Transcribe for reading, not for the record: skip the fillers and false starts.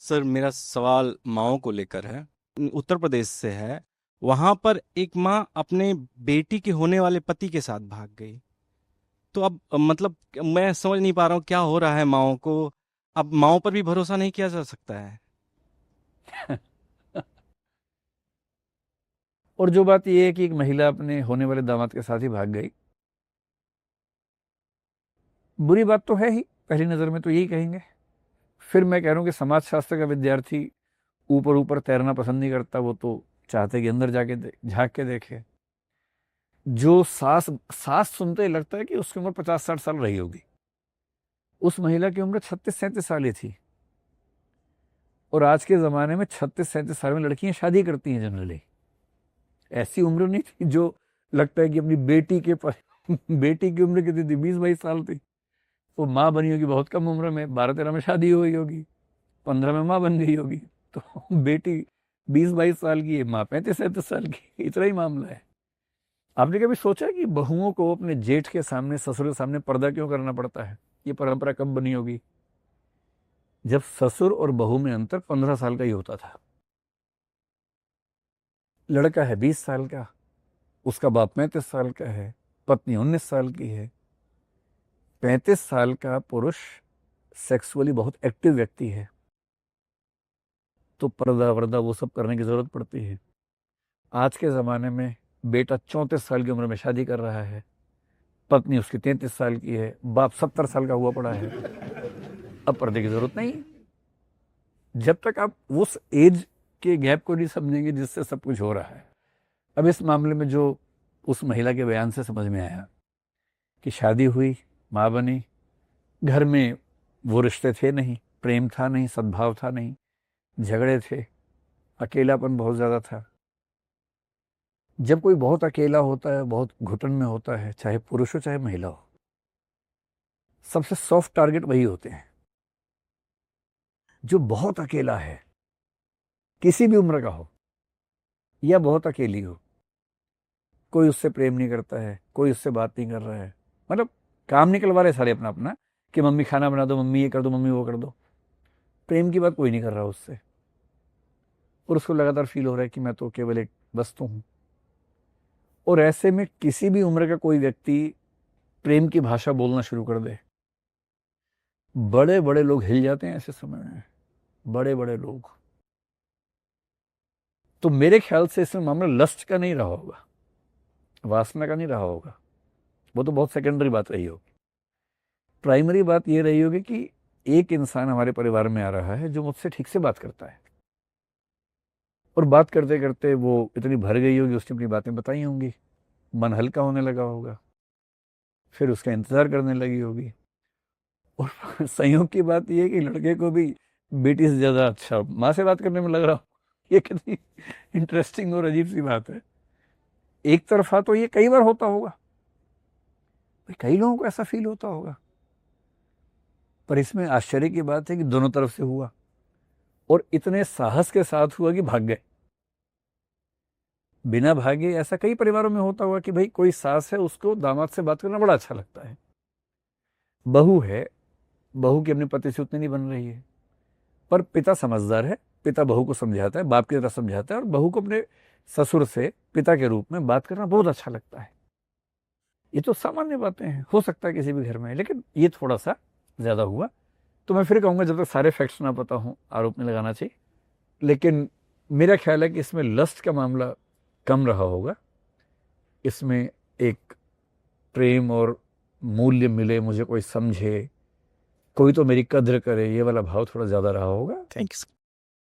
Sir मेरा सवाल माओ को लेकर है। उत्तर प्रदेश से है। वहां पर एक माँ अपने बेटी के होने वाले पति के साथ भाग गई। तो अब मतलब मैं समझ नहीं पा रहा हूँ क्या हो रहा है माओ को। अब माओ पर भी भरोसा नहीं किया जा सकता है। और जो बात यह है कि एक महिला अपने होने वाले दामाद के साथ ही भाग गई, बुरी बात तो है ही, पहली नज़र में तो यही कहेंगे। फिर मैं कह रहा हूँ कि समाज शास्त्र का विद्यार्थी ऊपर ऊपर तैरना पसंद नहीं करता, वो तो चाहते कि अंदर जाके झांक के देखे। जो सास सास सुनते ही लगता है कि उसकी उम्र 50-60 साल रही होगी। उस महिला की उम्र 36-37 साल ही थी। और आज के ज़माने में 36-37 साल में लड़कियां शादी करती हैं जनरली। ऐसी उम्र नहीं थी जो लगता है कि अपनी बेटी के पर बेटी की उम्र कितनी थी, 20-22 साल थी। वो माँ बनी होगी बहुत कम उम्र में, 12-13 में शादी हो गई होगी, 15 में माँ बन गई होगी। तो बेटी 20-22 साल की है, माँ 35-37 साल की, इतना ही मामला है। आपने कभी सोचा कि बहुओं को अपने जेठ के सामने, ससुर के सामने पर्दा क्यों करना पड़ता है? ये परंपरा कब बनी होगी? जब ससुर और बहू में अंतर 15 साल का ही होता था। लड़का है 20 साल का, उसका बाप 35 साल का है, पत्नी 19 साल की है। 35 साल का पुरुष सेक्सुअली बहुत एक्टिव व्यक्ति है, तो पर्दा वर्दा वो सब करने की जरूरत पड़ती है। आज के ज़माने में बेटा 34 साल की उम्र में शादी कर रहा है, पत्नी उसकी 33 साल की है, बाप 70 साल का हुआ पड़ा है। अब पर्दे की जरूरत नहीं। जब तक आप उस एज के गैप को नहीं समझेंगे जिससे सब कुछ हो रहा है। अब इस मामले में जो उस महिला के बयान से समझ में आया कि शादी हुई, माँ बनी, घर में वो रिश्ते थे नहीं, प्रेम था नहीं, सद्भाव था नहीं, झगड़े थे, अकेलापन बहुत ज़्यादा था। जब कोई बहुत अकेला होता है, बहुत घुटन में होता है, चाहे पुरुष हो चाहे महिला हो, सबसे सॉफ्ट टारगेट वही होते हैं। जो बहुत अकेला है, किसी भी उम्र का हो या बहुत अकेली हो, कोई उससे प्रेम नहीं करता है, कोई उससे बात नहीं कर रहा है, मतलब काम निकलवा रहे सारे अपना अपना कि मम्मी खाना बना दो, मम्मी ये कर दो, मम्मी वो कर दो। प्रेम की बात कोई नहीं कर रहा उससे। और उसको लगातार फील हो रहा है कि मैं तो केवल एक वस्तु हूं। और ऐसे में किसी भी उम्र का कोई व्यक्ति प्रेम की भाषा बोलना शुरू कर दे, बड़े बड़े लोग हिल जाते हैं ऐसे समय में, बड़े बड़े लोग। तो मेरे ख्याल से इसमें मामला लस्ट का नहीं रहा होगा, वासना का नहीं रहा होगा, वो तो बहुत सेकेंडरी बात रही होगी। प्राइमरी बात ये रही होगी कि एक इंसान हमारे परिवार में आ रहा है जो मुझसे ठीक से बात करता है, और बात करते करते वो इतनी भर गई होगी, उसने अपनी बातें बताई होंगी, मन हल्का होने लगा होगा, फिर उसका इंतजार करने लगी होगी। और संयोग की बात यह है कि लड़के को भी बेटी से ज्यादा अच्छा माँ से बात करने में लग रहा हो। ये कितनी इंटरेस्टिंग और अजीब सी बात है। एक तरफा तो ये कई बार होता होगा, कई लोगों को ऐसा फील होता होगा, पर इसमें आश्चर्य की बात है कि दोनों तरफ से हुआ, और इतने साहस के साथ हुआ कि भाग गए। बिना भागे ऐसा कई परिवारों में होता हुआ कि भाई कोई सास है, उसको दामाद से बात करना बड़ा अच्छा लगता है। बहू है, बहू की अपने पति से उतनी नहीं बन रही है, पर पिता समझदार है, पिता बहू को समझाता है, बाप की तरह समझाता है, और बहू को अपने ससुर से पिता के रूप में बात करना बहुत अच्छा लगता है। ये तो सामान्य बातें हैं, हो सकता है किसी भी घर में, लेकिन ये थोड़ा सा ज्यादा हुआ। तो मैं फिर कहूंगा जब तक सारे फैक्ट्स ना पता हो आरोप नहीं लगाना चाहिए। लेकिन मेरा ख्याल है कि इसमें लस्ट का मामला कम रहा होगा। इसमें एक प्रेम और मूल्य मिले, मुझे कोई समझे, कोई तो मेरी कद्र करे, ये वाला भाव थोड़ा ज्यादा रहा होगा। Thank you.